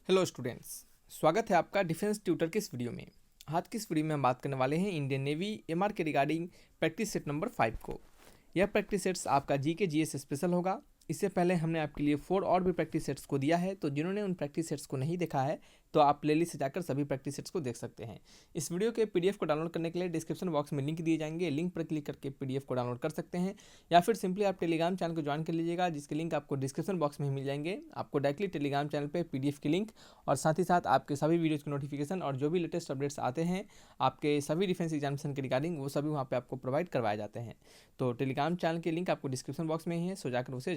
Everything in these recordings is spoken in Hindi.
हेलो स्टूडेंट्स, स्वागत है आपका डिफेंस ट्यूटर के इस वीडियो में। आज की इस वीडियो में हम बात करने वाले हैं इंडियन नेवी एमआर के रिगार्डिंग प्रैक्टिस सेट नंबर 5 को। यह प्रैक्टिस सेट्स आपका जी के जीएस स्पेशल होगा। इससे पहले हमने आपके लिए 4 और भी प्रैक्टिस सेट्स को दिया है, तो जिन्होंने उन प्रैक्टिस सेट्स को नहीं देखा है तो आप प्लेलिस्ट से जाकर सभी प्रैक्टिस सेट्स को देख सकते हैं। इस वीडियो के पीडीएफ को डाउनलोड करने के लिए डिस्क्रिप्शन बॉक्स में लिंक दिए जाएंगे, लिंक पर क्लिक करके पीडीएफ को डाउनलोड कर सकते हैं, या फिर सिंपली आप टेलीग्राम चैनल को ज्वाइन कर लीजिएगा, जिसके लिंक आपको डिस्क्रिप्शन बॉक्स में ही मिल जाएंगे। आपको डायरेक्टली टेलीग्राम चैनल पर पीडीएफ की लिंक और साथ ही साथ आपके सभी वीडियोज़ की नोटिफिकेशन और जो भी लेटेस्ट अपडेट्स आते हैं आपके सभी डिफेंस एग्जामिनेशन के रिगार्डिंग, वो सभी वहाँ पे आपको प्रोवाइड करवाए जाते हैं। तो टेलीग्राम चैनल की लिंक आपको डिस्क्रिप्शन बॉक्स में ही है, सो जाकर उसे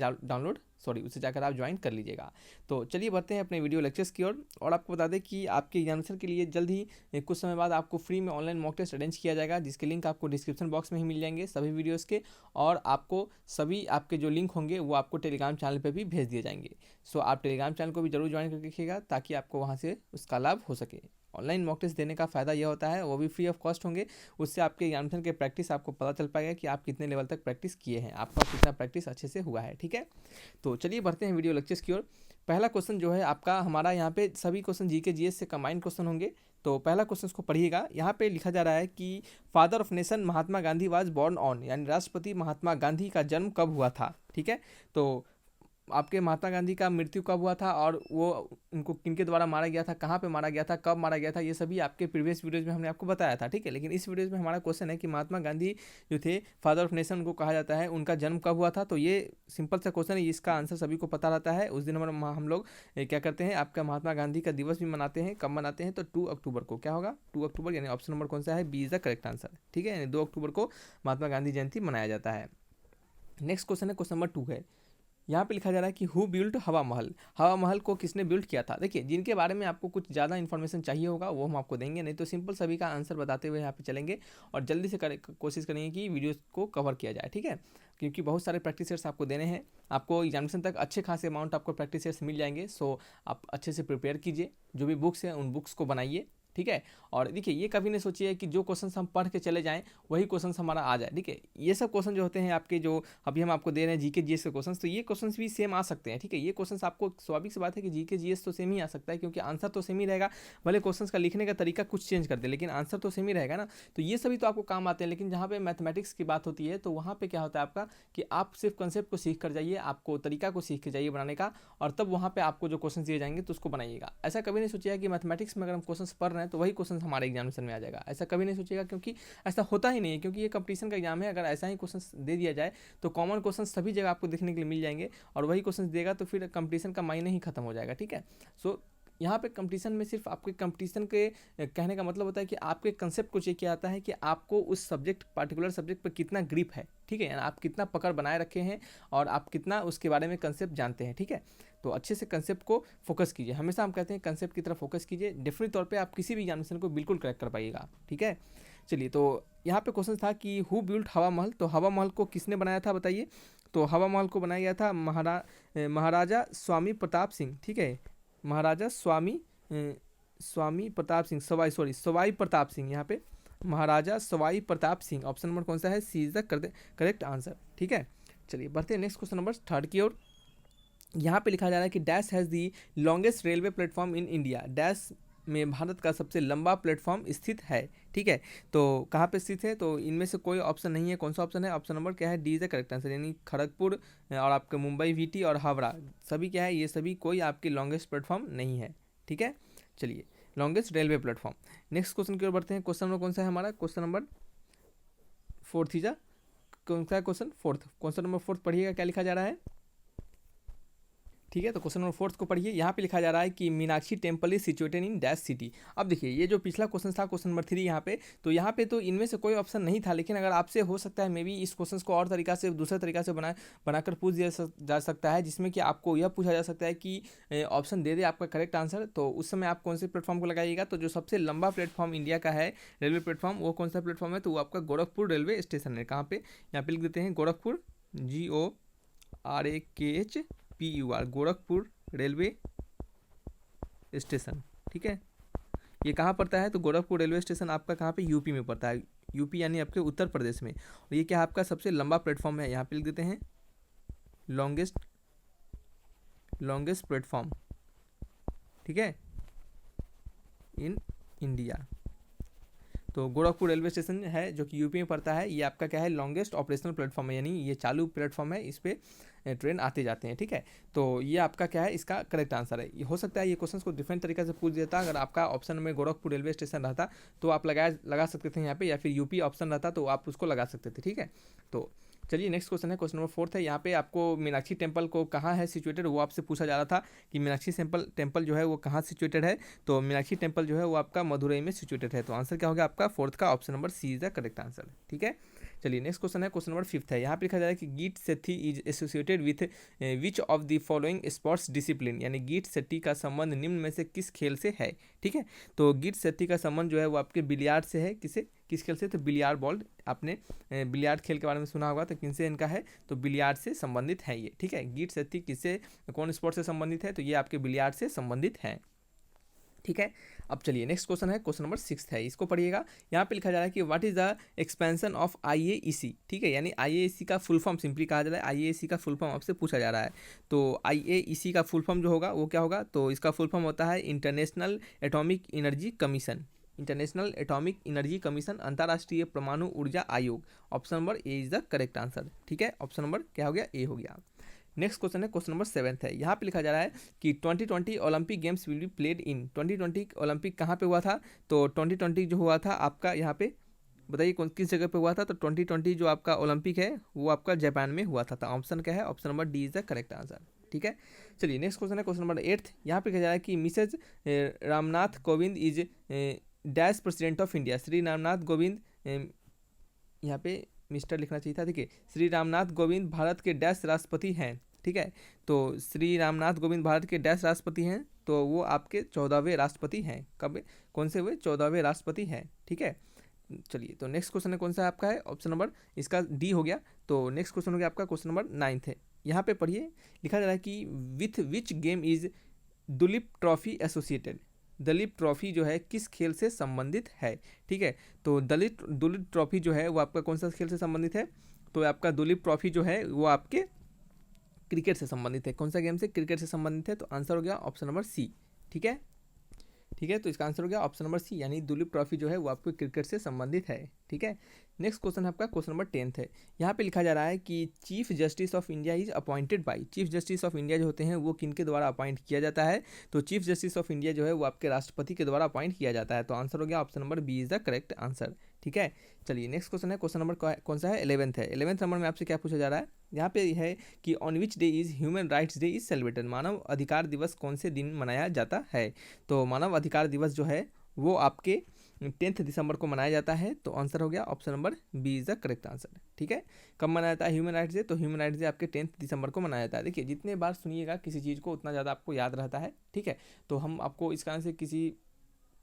उसे जाकर आप ज्वाइन कर लीजिएगा। तो चलिए बढ़ते हैं अपने वीडियो लेक्चर्स की ओर। और आपको बता दें कि आपके एग्जामिनेशन के लिए जल्द ही कुछ समय बाद आपको फ्री में ऑनलाइन मॉक टेस्ट अरेंज किया जाएगा, जिसके लिंक आपको डिस्क्रिप्शन बॉक्स में ही मिल जाएंगे सभी वीडियोस के, और आपको सभी आपके जो लिंक होंगे वो आपको टेलीग्राम चैनल पर भी भेज दिए जाएंगे। सो आप टेलीग्राम चैनल को भी जरूर ज्वाइन करके रखिएगा, ताकि आपको वहाँ से उसका लाभ हो सके। ऑनलाइन मॉक टेस्ट देने का फ़ायदा यह होता है, वो भी फ्री ऑफ कॉस्ट होंगे। उससे आपके एग्जामिनेशन के प्रैक्टिस आपको पता चल पाएगा कि आप कितने लेवल तक प्रैक्टिस किए हैं, आपका कितना प्रैक्टिस अच्छे से हुआ है। ठीक है, तो चलिए बढ़ते हैं वीडियो लेक्चर्स की ओर। पहला क्वेश्चन जो है आपका, हमारा यहाँ पे सभी क्वेश्चन जीके जीएस से कंबाइंड क्वेश्चन होंगे। तो पहला क्वेश्चन को पढ़िएगा। यहाँ पे लिखा जा रहा है कि father of nation Mahatma Gandhi was born on, यानी राष्ट्रपति महात्मा गांधी का जन्म कब हुआ था। ठीक है, तो आपके महात्मा गांधी का मृत्यु कब हुआ था और वो उनको किनके द्वारा मारा गया था, कहाँ पे मारा गया था, कब मारा गया था, ये सभी आपके प्रीवियस वीडियोज़ में हमने आपको बताया था। ठीक है, लेकिन इस वीडियोज़ में हमारा क्वेश्चन है कि महात्मा गांधी जो थे फादर ऑफ नेशन उनको कहा जाता है, उनका जन्म कब हुआ था। तो ये सिंपल सा क्वेश्चन है, इसका आंसर सभी को पता रहता है। उस दिन हम लोग क्या करते हैं, आपका महात्मा गांधी का दिवस भी मनाते हैं। कब मनाते हैं, तो 2 अक्टूबर को। क्या होगा, 2 अक्टूबर, यानी ऑप्शन नंबर कौन सा है, B is the correct answer. ठीक है, यानी 2 अक्टूबर को महात्मा गांधी जयंती मनाया जाता है। नेक्स्ट क्वेश्चन है क्वेश्चन नंबर 2 है। यहाँ पे लिखा जा रहा है कि हु बिल्ट हवा महल, हवा महल को किसने बिल्ड किया था। देखिए, जिनके बारे में आपको कुछ ज़्यादा इन्फॉर्मेशन चाहिए होगा वो हम आपको देंगे, नहीं तो सिंपल सभी का आंसर बताते हुए यहाँ पे चलेंगे और जल्दी से कोशिश करेंगे कि वीडियो को कवर किया जाए। ठीक है, क्योंकि बहुत सारे प्रैक्टिस सेट्स आपको देने हैं, आपको एग्जामिनेशन तक अच्छे खासे अमाउंट आपको प्रैक्टिस सेट्स मिल जाएंगे। सो आप अच्छे से प्रिपेयर कीजिए, जो भी बुक्स हैं उन बुक्स को बनाइए। ठीक है, और देखिए ये कभी नहीं सोचिए कि जो क्वेश्चन हम पढ़ के चले जाएं वही क्वेश्चन हमारा आ जाए। ठीक है, ये सब क्वेश्चन जो होते हैं आपके, जो अभी हम आपको दे रहे हैं जीके जीएस के क्वेश्चन, तो ये क्वेश्चन भी सेम आ सकते हैं। ठीक है, ये क्वेश्चन आपको, स्वाभाविक सी बात है कि जीके जीएस तो सेम ही आ सकता है, क्योंकि आंसर तो सेम ही रहेगा। भले क्वेश्चन का लिखने का तरीका कुछ चेंज कर दे, लेकिन आंसर तो सेम ही रहेगा ना। तो ये सभी तो आपको काम आते हैं, लेकिन जहाँ पे मैथमेटिक्स की बात होती है तो वहाँ पे क्या होता है आपका, कि आप सिर्फ कंसेप्ट को सीख कर जाइए, आपको तरीका को सीख के जाइए बनाने का, और तब वहाँ पे आपको जो क्वेश्चन दिए जाएंगे तो उसको बनाइएगा। ऐसा कभी नहीं सोचिएगा कि मैथमेटिक्स में अगर हम क्वेश्चन पढ़ रहे हैं तो वही क्वेश्चन हमारे एग्जामिनेशन में आ जाएगा, ऐसा कभी नहीं सोचिएगा, क्योंकि ऐसा होता ही नहीं है। क्योंकि ये कंपटीशन का एग्जाम है, अगर ऐसा ही क्वेश्चन दे दिया जाए तो कॉमन क्वेश्चन सभी जगह आपको देखने के लिए मिल जाएंगे, और वही क्वेश्चन देगा तो फिर कंपटीशन का मायने ही खत्म हो जाएगा। ठीक है, सो यहाँ पे कंपटीशन में सिर्फ आपके कंपटीशन के कहने का मतलब होता है कि आपके कंसेप्ट को चेक किया जाता है कि आपको उस सब्जेक्ट, पर्टिकुलर सब्जेक्ट पर कितना ग्रिप है। ठीक है, यानी आप कितना पकड़ बनाए रखे हैं और आप कितना उसके बारे में कंसेप्ट जानते हैं। ठीक है, तो अच्छे से कंसेप्ट को फोकस कीजिए। हमेशा हम कहते हैं कंसेप्ट की तरफ फोकस कीजिए, डेफिनेट तौर पे आप किसी भी एग्जामिनेशन को बिल्कुल क्रैक कर पाइएगा। ठीक है, चलिए, तो यहाँ पे क्वेश्चन था कि हु बिल्ट हवा महल, तो हवा महल को किसने बनाया था बताइए। तो हवा महल को बनाया गया था महाराजा स्वामी प्रताप सिंह। ठीक है, महाराजा स्वामी प्रताप सिंह, सवाई प्रताप सिंह, यहाँ पे महाराजा सवाई प्रताप सिंह। ऑप्शन नंबर कौन सा है, C is the correct answer. ठीक है, चलिए बढ़ते हैं नेक्स्ट क्वेश्चन नंबर 3 की ओर। यहाँ पे लिखा जा रहा है कि dash has the longest railway platform in India, dash में भारत का सबसे लंबा प्लेटफॉर्म स्थित है। ठीक है, तो कहाँ पे स्थित है, तो इनमें से कोई ऑप्शन नहीं है। कौन सा ऑप्शन है, ऑप्शन नंबर क्या है, D is the correct answer, यानी खड़गपुर और आपके मुंबई वीटी और हावड़ा, सभी क्या है, ये सभी कोई आपकी लॉन्गेस्ट प्लेटफॉर्म नहीं है। ठीक है, चलिए, longest railway platform. Next question की ओर बढ़ते हैं। क्वेश्चन नंबर कौन सा है हमारा, क्वेश्चन नंबर 4 थी जा, कौन सा है क्वेश्चन 4, क्वेश्चन नंबर 4 पढ़िएगा क्या लिखा जा रहा है। ठीक है, तो क्वेश्चन नंबर 4 को पढ़िए। यहाँ पे लिखा जा रहा है कि Meenakshi temple is situated in dash city. अब देखिए, ये जो पिछला क्वेश्चन था क्वेश्चन नंबर 3 यहाँ पे, तो यहाँ पे तो इनमें से कोई ऑप्शन नहीं था, लेकिन अगर आपसे हो सकता है मे बी इस क्वेश्चन को और तरीका से, दूसरे तरीका से बनाकर पूछ दिया जा सकता है, जिसमें कि आपको यह पूछा जा सकता है कि ऑप्शन दे दे आपका करेक्ट आंसर, तो उस समय आप कौन से प्लेटफॉर्म को लगाइएगा। तो जो सबसे लंबा प्लेटफॉर्म इंडिया का है रेलवे प्लेटफॉर्म, वो कौन सा प्लेटफॉर्म है, तो वो आपका गोरखपुर रेलवे स्टेशन है। कहाँ पे, यहाँ पे लिख देते हैं Gorakhpur, GORAKHPUR, Gorakhpur railway station. ठीक है, ये कहाँ पड़ता है, तो गोरखपुर रेलवे स्टेशन आपका कहाँ पे, यूपी में पड़ता है, यूपी यानी आपके उत्तर प्रदेश में। और ये क्या आपका सबसे लंबा प्लेटफॉर्म है, यहाँ पे लिख देते हैं लॉन्गेस्ट प्लेटफॉर्म। ठीक है, इन इंडिया। तो गोरखपुर रेलवे स्टेशन है जो कि यूपी में पड़ता है, ये आपका क्या है, लॉन्गेस्ट ऑपरेशनल प्लेटफॉर्म है, यानी ये चालू प्लेटफॉर्म है, इस पे ट्रेन आते जाते हैं, ठीक है। तो ये आपका क्या है, इसका करेक्ट आंसर है। ये हो सकता है ये क्वेश्चन को डिफरेंट तरीके से पूछ देता, अगर आपका ऑप्शन में गोरखपुर रेलवे स्टेशन रहता तो आप लगा सकते थे यहाँ पे, या फिर यूपी ऑप्शन रहता तो आप उसको लगा सकते थे, ठीक है। तो चलिए नेक्स्ट क्वेश्चन है, क्वेश्चन नंबर 4 है। यहाँ पे आपको मीनाक्षी टेम्पल को कहाँ है सिचुएटेड, वो आपसे पूछा जा रहा था कि मीनाक्षी टेम्पल जो है वो कहाँ सिचुएटेड है। तो मीनाक्षी टेम्पल जो है वो आपका मदुरई में सिचुएटेड है। तो आंसर क्या होगा आपका 4th का option number C is the correct answer, ठीक है। चलिए नेक्स्ट क्वेश्चन है, क्वेश्चन नंबर 5 है। यहाँ पे लिखा जा रहा है कि Geet Sethi is associated with which of the following sports discipline, यानी गीत सेठी का संबंध निम्न में से किस खेल से है, ठीक है। तो गीत सेठी का संबंध जो है वो आपके बिलियार्ड से है, किस खेल से, तो बिलियार्ड बॉल, आपने बिलियार्ड खेल के बारे में सुना होगा, तो किनसे इनका है, तो बिलियार्ड से संबंधित है ये, ठीक है। गीत सेठी किससे, कौन स्पोर्ट से संबंधित है, तो ये आपके बिलियार्ड से संबंधित है, ठीक है। अब चलिए नेक्स्ट क्वेश्चन है, क्वेश्चन नंबर 6 है, इसको पढ़िएगा। यहाँ पे लिखा जा रहा है कि what is the expansion of IAEC, ठीक है, यानी IAEC का फुल फॉर्म सिंपली कहा जा रहा है, IAEC का फुल फॉर्म आपसे पूछा जा रहा है। तो IAEC का फुल फॉर्म जो होगा वो क्या होगा, तो इसका फुल फॉर्म होता है international atomic energy commission, international atomic energy commission, अंतर्राष्ट्रीय परमाणु ऊर्जा आयोग। Option number A is the correct answer, ठीक है। ऑप्शन नंबर क्या हो गया, ए हो गया। नेक्स्ट क्वेश्चन है, क्वेश्चन नंबर 7 है। यहाँ पे लिखा जा रहा है कि 2020 Olympic games will be played in, 2020 Olympic कहाँ पे हुआ था, तो 2020 जो हुआ था आपका यहाँ पे बताइए कौन किस जगह पे हुआ था, तो 2020 जो आपका ओलंपिक है वो आपका जापान में हुआ था। तो ऑप्शन क्या है, option number D is the correct answer, ठीक है। चलिए नेक्स्ट क्वेश्चन है, क्वेश्चन नंबर 8। यहाँ पे लिखा जा रहा है कि Mrs Ramnath Kovind is dash president of India, Shri Ramnath Kovind, यहाँ पे मिस्टर लिखना चाहिए था, देखिए, श्री रामनाथ कोविंद भारत के डैश राष्ट्रपति हैं, ठीक है। तो श्री रामनाथ कोविंद भारत के डैश राष्ट्रपति हैं, तो वो आपके 14वें राष्ट्रपति हैं। कब, कौन से हुए, 14वें राष्ट्रपति हैं, ठीक है। चलिए तो नेक्स्ट क्वेश्चन है, कौन सा आपका है, ऑप्शन नंबर इसका डी हो गया। तो नेक्स्ट क्वेश्चन हो गया आपका क्वेश्चन नंबर 9 है। यहाँ पे पढ़िए, लिखा जा रहा है कि with which game is Duleep Trophy associated, Dalip Trophy जो है किस खेल से संबंधित है, ठीक है। तो दुलीप ट्रॉफी जो है वो आपका कौन सा खेल से संबंधित है, तो आपका दुलीप ट्रॉफी जो है वो आपके क्रिकेट से संबंधित है। कौन सा गेम से, क्रिकेट से संबंधित है। तो आंसर हो गया ऑप्शन नंबर सी, ठीक है, ठीक है। तो इसका आंसर हो गया ऑप्शन नंबर सी, यानी दुलीप ट्रॉफी जो है वो आपको क्रिकेट से संबंधित है, ठीक है। नेक्स्ट क्वेश्चन है आपका क्वेश्चन नंबर 10 है। यहाँ पे लिखा जा रहा है कि chief justice of India is appointed by, chief justice of India जो होते हैं वो किनके द्वारा अपॉइंट किया जाता है, तो चीफ जस्टिस ऑफ इंडिया जो है वो आपके राष्ट्रपति के द्वारा अपॉइंट किया जाता है। तो आंसर हो गया option number B is the correct answer, ठीक है। चलिए नेक्स्ट क्वेश्चन है, क्वेश्चन नंबर कौन सा है, 11th है। 11th नंबर में आपसे क्या पूछा जा रहा है, यहाँ पे है कि on which day is human rights day is celebrated, मानव अधिकार दिवस कौन से दिन मनाया जाता है। तो मानव अधिकार दिवस जो है वो आपके 10 दिसंबर को मनाया जाता है। तो आंसर हो गया option number B is the correct answer, ठीक है। कब मनाया जाता है ह्यूमन राइट्स डे, तो ह्यूमन राइट्स डे आपके 10 दिसंबर को मनाया जाता है। देखिए जितने बार सुनिएगा किसी चीज़ को उतना ज़्यादा आपको याद रहता है, ठीक है। तो हम आपको इस कारण से किसी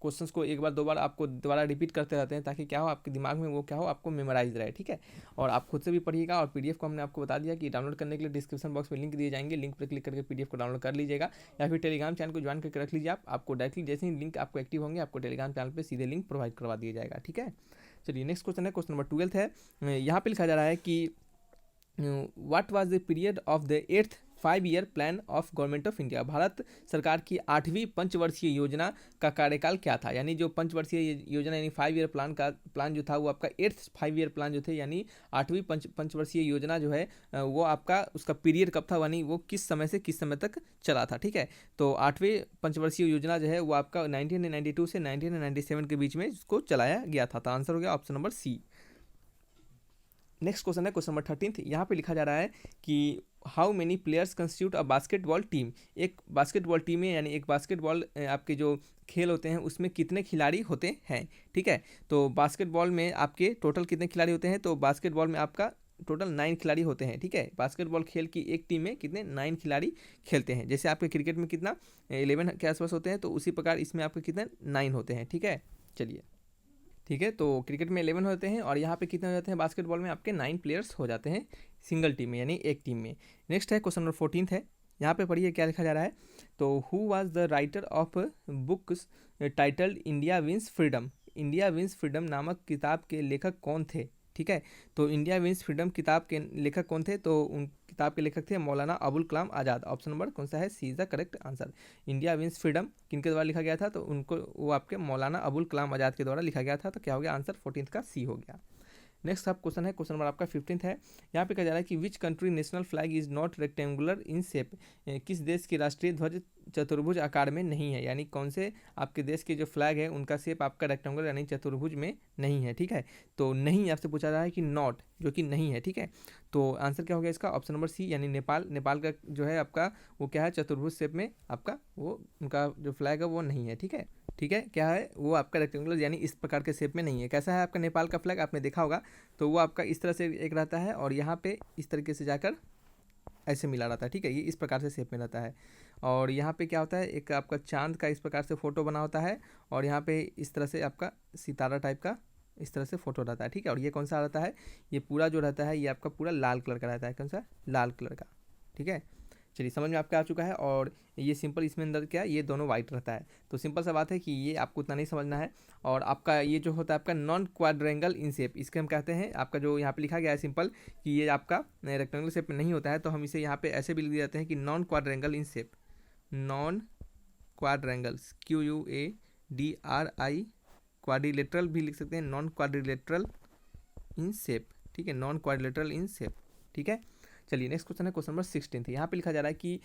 क्वेश्चंस को एक बार दो बार आपको दोबारा रिपीट करते रहते हैं, ताकि क्या हो आपके दिमाग में वो क्या हो, आपको मेमोराइज रहे, ठीक है। और आप खुद से भी पढ़िएगा, और पीडीएफ को हमने आपको बता दिया कि डाउनलोड करने के लिए डिस्क्रिप्शन बॉक्स में लिंक दिए जाएंगे, लिंक पर क्लिक करके पीडीएफ को डाउनलोड कर लीजिएगा, या फिर टेलीग्राम चैनल को ज्वाइन करके रख लीजिए। आपको डायरेक्टली जैसे ही लिंक आपको एक्टिव होंगे आपको टेलीग्राम चैनल पर सीधे लिंक प्रोवाइड करवा दिया जाएगा, ठीक है। चलिए नेक्स्ट क्वेश्चन है, क्वेश्चन नंबर 12 है। यहाँ पे लिखा जा रहा है कि what was the period of the 8th 5-year plan of government of India, Bharat सरकार की 8वीं पंचवर्षीय योजना का कार्यकाल क्या था, यानी जो पंचवर्षीय योजना यानी 5-year प्लान जो था वो आपका 8th 5-year प्लान जो थे, यानी 8वीं पंचवर्षीय योजना जो है वो आपका उसका पीरियड कब था, यानी वो किस समय से किस समय तक चला था, ठीक है। तो 8वीं पंचवर्षीय योजना जो है वो आपका 1992 से 1997 के बीच में इसको चलाया गया था। तो आंसर हो गया option number C. Next question है, क्वेश्चन नंबर 13। यहाँ पे लिखा जा रहा है कि how many players constitute a basketball team, एक बास्केटबॉल टीम में यानी एक बास्केटबॉल आपके जो खेल होते हैं उसमें कितने खिलाड़ी होते हैं, ठीक है। तो बास्केटबॉल में आपके टोटल कितने खिलाड़ी होते हैं, तो बास्केटबॉल में आपका टोटल 9 खिलाड़ी होते हैं, ठीक है। बास्केटबॉल खेल की एक टीम में कितने 9 खिलाड़ी खेलते हैं, जैसे आपके क्रिकेट में कितना 11 के आसपास होते हैं, तो उसी प्रकार इसमें आपके कितने 9 होते हैं, ठीक है। चलिए ठीक है, तो क्रिकेट में 11 होते हैं और यहाँ पे कितने हो जाते हैं, बास्केटबॉल में आपके 9 प्लेयर्स हो जाते हैं सिंगल टीम में, यानी एक टीम में। नेक्स्ट है क्वेश्चन नंबर 14 है। यहाँ पे पढ़िए क्या लिखा जा रहा है, तो who was the writer of books titled India wins freedom, India wins freedom नामक किताब के लेखक कौन थे, ठीक है। तो इंडिया विंस फ्रीडम किताब के लेखक कौन थे, तो उन किताब के लेखक थे मौलाना अबुल कलाम आज़ाद। ऑप्शन नंबर कौन सा है, C is the correct answer. India wins freedom किनके द्वारा लिखा गया था, तो उनको वो आपके मौलाना अबुल कलाम आज़ाद के द्वारा लिखा गया था। तो क्या हो गया आंसर, 14th का सी हो गया। नेक्स्ट आप क्वेश्चन है, क्वेश्चन नंबर आपका 15th है। यहाँ पे कहा जा रहा है कि which country national flag is not rectangular in shape, किस देश की राष्ट्रीय ध्वज चतुर्भुज आकार में नहीं है, यानी कौन से आपके देश के जो फ्लैग है उनका शेप आपका रेक्टेंगुलर यानी चतुर्भुज में नहीं है, ठीक है। तो नहीं आपसे पूछा जा रहा है कि नॉट, जो कि नहीं है, ठीक है। तो आंसर क्या हो गया इसका, ऑप्शन नंबर सी यानी नेपाल। नेपाल का जो है आपका वो क्या है, चतुर्भुज शेप में आपका वो उनका जो फ्लैग है वो नहीं है, ठीक है। ठीक है, क्या है वो आपका रेक्टेंगुलर यानी इस प्रकार के शेप में नहीं है। कैसा है आपका नेपाल का फ्लैग, आपने देखा होगा, तो वो आपका इस तरह से एक रहता है और यहाँ पे इस तरीके से जाकर ऐसे मिला रहता है, ठीक है। ये इस प्रकार से शेप में रहता है और यहाँ पे क्या होता है, एक आपका चांद का इस प्रकार से फोटो बना होता है और यहाँ पे इस तरह से आपका सितारा टाइप का इस तरह से फोटो रहता है, ठीक है। और ये कौन सा रहता है, ये पूरा जो रहता है ये आपका पूरा लाल कलर का रहता है, कौन सा, लाल कलर का, ठीक है। चलिए समझ में आपका आ चुका है। और ये सिंपल इसमें अंदर क्या है, ये दोनों वाइट रहता है। तो सिंपल सा बात है कि ये आपको उतना नहीं समझना है। और आपका ये जो होता है आपका नॉन क्वाड्रेंगल इन शेप, इसके हम कहते हैं आपका जो यहाँ पे लिखा गया है सिंपल कि ये आपका रेक्टेंगल शेप में नहीं होता है, तो हम इसे यहाँ पे ऐसे भी लिख देते हैं कि non quadrangle in shape, non quadrangles, QUADRI, quadrilateral भी लिख सकते हैं, नॉन क्वाड्रिलेटरल इन शेप, ठीक है, नॉन क्वाड्रिलेटरल इन शेप, ठीक है। चलिए नेक्स्ट क्वेश्चन है, क्वेश्चन नंबर 16। यहाँ पे लिखा जा रहा है कि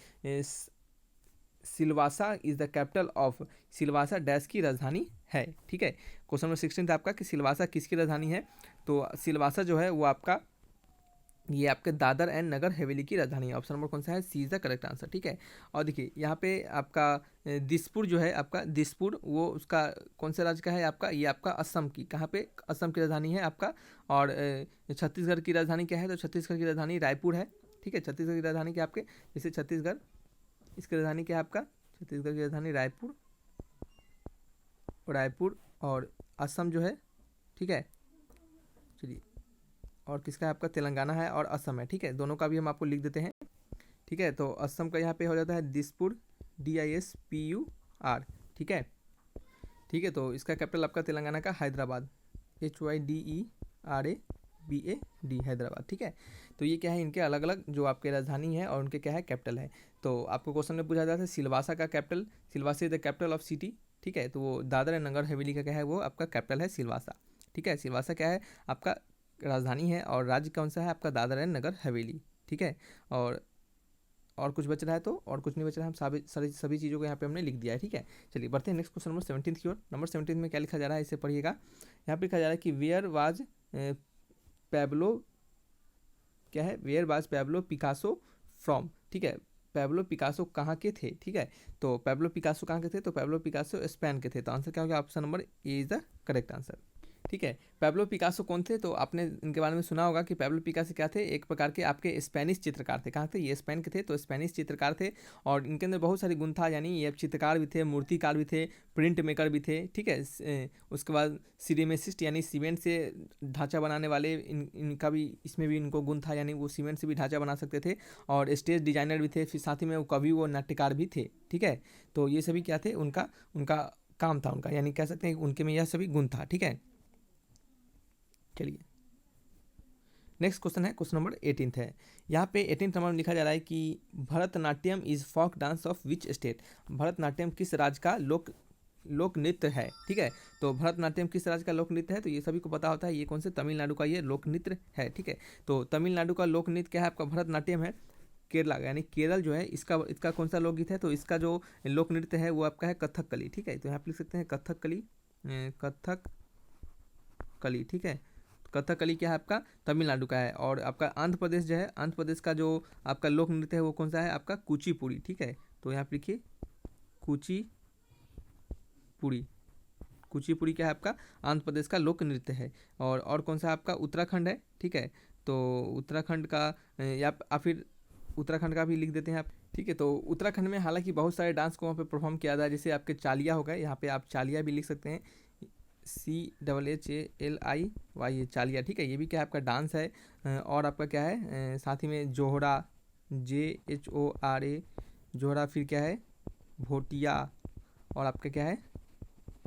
Silvassa is the capital of, Silvassa dash की राजधानी है, ठीक है। क्वेश्चन नंबर 16 आपका कि सिलवासा किसकी राजधानी है, तो सिलवासा जो है वो आपका ये आपके दादर एंड नगर हवेली की राजधानी है। ऑप्शन नंबर कौन सा है, C is the correct answer, ठीक है। और देखिए यहाँ पे आपका दिसपुर जो है आपका, दिसपुर वो उसका कौन से राज्य का है आपका, ये आपका असम की, कहाँ पे, असम की राजधानी है आपका। और छत्तीसगढ़ की राजधानी क्या है, तो छत्तीसगढ़ की राजधानी रायपुर है, ठीक है। छत्तीसगढ़ की राजधानी क्या आपके, जैसे छत्तीसगढ़, इसकी राजधानी क्या है आपका, छत्तीसगढ़ की राजधानी रायपुर, रायपुर। और असम जो है, ठीक है, चलिए, और किसका है आपका, तेलंगाना है और असम है, ठीक है। दोनों का भी हम आपको लिख देते हैं, ठीक है। तो असम का यहाँ पे हो जाता है दिसपुर, DISPUR, ठीक है, ठीक है। तो इसका कैपिटल आपका तेलंगाना का हैदराबाद, HYDERABAD, हैदराबाद, ठीक है। तो ये क्या है, इनके अलग अलग जो आपके राजधानी है और उनके क्या है कैपिटल है। तो आपको क्वेश्चन में पूछा जाता है सिलवासा का capital, Silvassa is the capital of city, ठीक है। तो वो दादर एंड नगर हवेली का क्या है, वो आपका कैपिटल है सिलवासा, ठीक है। सिलवासा क्या है आपका राजधानी है और राज्य कौन सा है आपका, दादर एंड नगर हवेली, ठीक है। और कुछ बच रहा है तो, और कुछ नहीं बच रहा है, हम सभी चीज़ों को यहाँ पे हमने लिख दिया है, ठीक है। चलिए बढ़ते हैं नेक्स्ट क्वेश्चन नंबर 17 की ओर। नंबर 17 में क्या लिखा जा रहा है, इसे पढ़िएगा। यहाँ पे लिखा जा रहा है कि वेयर वाज पैब्लो, क्या है, where was Pablo Picasso from, ठीक है। पैब्लो पिकासो कहाँ के थे, ठीक है। तो पैब्लो पिकासो कहाँ के थे, तो पैब्लो पिकासो स्पेन के थे। तो आंसर क्या होगा, option number A is the correct answer, ठीक है। पैब्लो पिकासो कौन थे, तो आपने इनके बारे में सुना होगा कि पैब्लो पिकासो क्या थे, एक प्रकार के आपके स्पेनिश चित्रकार थे। कहाँ थे, ये स्पेन के थे, तो स्पेनिश चित्रकार थे। और इनके अंदर बहुत सारी गुण था, यानी ये चित्रकार भी थे, मूर्तिकार भी थे, प्रिंट मेकर भी थे, ठीक है। उसके बाद सिरेमिस्ट यानी सीमेंट से ढांचा बनाने वाले, इनका भी इसमें भी इनको गुण था, यानी वो सीमेंट से भी ढांचा बना सकते थे। और स्टेज डिजाइनर भी थे, फिर साथ ही में वो कवि, वो नाट्यकार भी थे, ठीक है। तो ये सभी क्या थे, उनका काम था उनका, यानी कह सकते हैं उनके में यह सभी गुण था, ठीक है। चलिए नेक्स्ट क्वेश्चन है, क्वेश्चन नंबर 18 है। यहाँ पे 18 नंबर में लिखा जा रहा है कि Bharatanatyam is folk dance of which state, Bharatanatyam किस राज्य का लोक नृत्य है, ठीक है। तो भरतनाट्यम किस राज्य का लोक नृत्य है, तो ये सभी को पता होता है, ये कौन से, तमिलनाडु का ये लोक नृत्य है, ठीक है। तो तमिलनाडु का लोक नृत्य क्या है आपका, भरतनाट्यम है। केरला यानी केरल जो है इसका कौन सा लोकगीत है, तो इसका जो लोक नृत्य है वो आपका है कथकली, ठीक है। तो यहाँ पे लिख सकते हैं कथकली, ठीक है। कथकली क्या है आपका, तमिलनाडु का है। और आपका आंध्र प्रदेश जो है, आंध्र प्रदेश का जो आपका लोक नृत्य है वो कौन सा है आपका, कुचिपुड़ी, ठीक है। तो यहाँ पे लिखिए कुचिपुड़ी क्या है आपका, आंध्र प्रदेश का लोक नृत्य है। और कौन सा आपका, उत्तराखंड है, ठीक है। तो उत्तराखंड का या फिर उत्तराखंड का भी लिख देते हैं आप, ठीक है। तो उत्तराखंड में हालांकि बहुत सारे डांस को वहाँ पे परफॉर्म किया जाता है, जैसे आपके चालिया हो गए, यहाँ पे आप चालिया भी लिख सकते हैं, CHALIY, चालिया, ठीक है। ये भी क्या है आपका डांस है। और आपका क्या है साथ ही में जोहरा, JHORA, जोहरा, फिर क्या है भोटिया, और आपका क्या है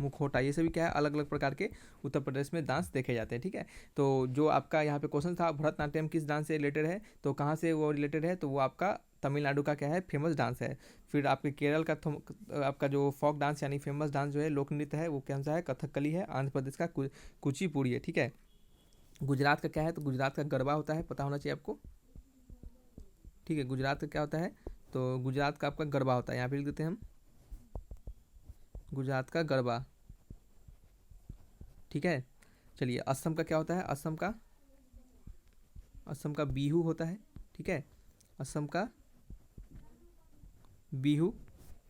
मुखौटा, ये सभी क्या है अलग अलग प्रकार के उत्तर प्रदेश में डांस देखे जाते हैं। ठीक है, तो जो आपका यहाँ पे क्वेश्चन था भरतनाट्यम किस डांस से रिलेटेड है, तो कहाँ से वो रिलेटेड है, तो वो आपका तमिलनाडु का क्या है फेमस डांस है। फिर आपके केरल का आपका जो फोक डांस यानी फेमस डांस जो है लोक नृत्य है वो कौन सा है, कथकली है। आंध्र प्रदेश का कुचिपुड़ी है। ठीक है, गुजरात का क्या है, तो गुजरात का गरबा होता है, पता होना चाहिए आपको। ठीक है, गुजरात का क्या होता है, तो गुजरात का आपका गरबा होता है, यहाँ पे लिख देते हैं हम गुजरात का गरबा। ठीक है, चलिए असम का क्या होता है, असम का बिहू होता है। ठीक है, असम का बिहू।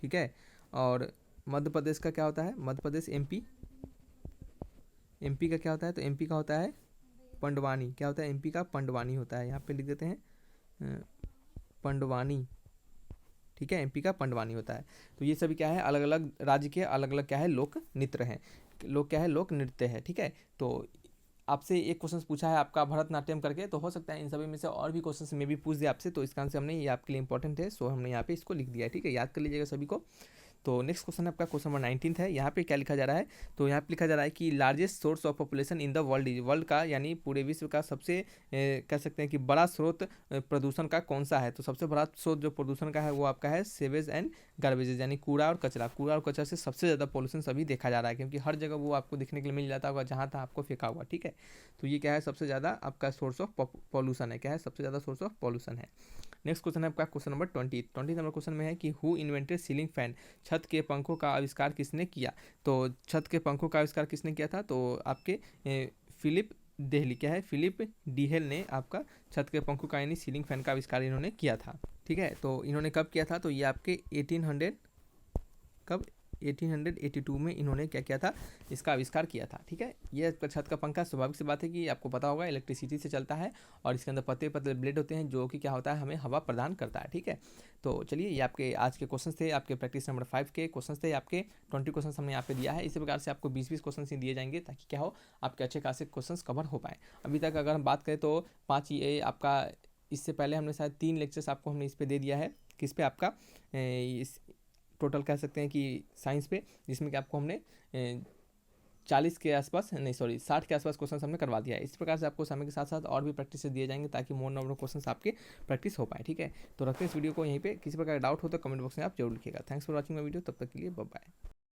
ठीक है, और मध्य प्रदेश का क्या होता है, मध्य प्रदेश एमपी का क्या होता है, तो एमपी का होता है पंडवानी। क्या होता है, एमपी का पंडवानी होता है, यहाँ पे लिख देते हैं पंडवानी। ठीक है, एमपी का पंडवानी होता है। तो ये सभी क्या है अलग अलग राज्य के अलग अलग क्या है लोक नृत्य हैं, लोक नृत्य है। ठीक है, तो आपसे एक क्वेश्चन पूछा है आपका भरतनाट्यम करके, तो हो सकता है इन सभी में से और भी क्वेश्चन में भी पूछ दिया आपसे, तो इसका आंसर हमने ये आपके लिए इंपॉर्टेंट है, सो हमने यहाँ पे इसको लिख दिया है। ठीक है, याद कर लीजिएगा सभी को। तो नेक्स्ट क्वेश्चन आपका क्वेश्चन नंबर 19 है। यहाँ पे क्या लिखा जा रहा है, तो यहाँ पे लिखा जा रहा है कि largest source of population in the world is, world का यानी पूरे विश्व का सबसे कह सकते हैं कि बड़ा स्रोत प्रदूषण का कौन सा है, तो सबसे बड़ा स्रोत जो प्रदूषण का है वो आपका है सेवेज एंड गार्बेजेज यानी कूड़ा और कचरा से सबसे ज़्यादा पॉल्यूशन सभी देखा जा रहा है, क्योंकि हर जगह वो आपको देखने के लिए मिल जाता होगा जहाँ तहाँ आपको फेंका हुआ। ठीक है, तो ये क्या है सबसे ज़्यादा आपका सोर्स ऑफ पॉल्यूशन है, क्या है सबसे ज़्यादा सोर्स ऑफ पॉल्यूशन है। नेक्स्ट क्वेश्चन है आपका क्वेश्चन नंबर 20 नंबर क्वेश्चन में है कि हु इन्वेंटेड सीलिंग फैन, छत के पंखों का आविष्कार किसने किया, तो छत के पंखों का आविष्कार किसने किया था, तो आपके फिलिप डेहली, क्या है फिलिप डीहेल ने आपका छत के पंखों का यानी सीलिंग फैन का आविष्कार इन्होंने किया था। ठीक है, तो इन्होंने कब किया था, तो ये आपके 1882 में इन्होंने क्या किया था, इसका आविष्कार किया था। ठीक है, ये छत का पंखा स्वाभाविक सी बात है कि आपको पता होगा इलेक्ट्रिसिटी से चलता है और इसके अंदर पतले पतले ब्लेड होते हैं जो कि क्या होता है हमें हवा प्रदान करता है। ठीक है, तो चलिए ये आपके आज के क्वेश्चन थे, आपके प्रैक्टिस नंबर 5 के क्वेश्चन थे, आपके 20 क्वेश्चन हमने यहाँ पे दिया है। इसी प्रकार से आपको 20-20 क्वेश्चन ही दिए जाएंगे ताकि क्या हो आपके अच्छे खासे क्वेश्चन कवर हो पाए। अभी तक अगर हम बात करें तो 5 ये आपका, इससे पहले हमने शायद 3 लेक्चर्स आपको हमने इस पर दे दिया है, किस पे आपका इस टोटल कह सकते हैं कि साइंस पे, जिसमें कि आपको हमने 40 के आसपास नहीं सॉरी 60 के आसपास क्वेश्चन हमने करवा दिया है। इस प्रकार से आपको समय के साथ साथ और भी प्रैक्टिस दिए जाएंगे ताकि मोर नंबर क्वेश्चन आपके प्रैक्टिस हो पाए। ठीक है, तो रखते हैं इस वीडियो को यहीं पे, किसी प्रकार का डाउट हो तो कमेंट बॉक्स में आप जरूर लिखिएगा। Thanks for watching my video, तब तक के लिए बाय बाय।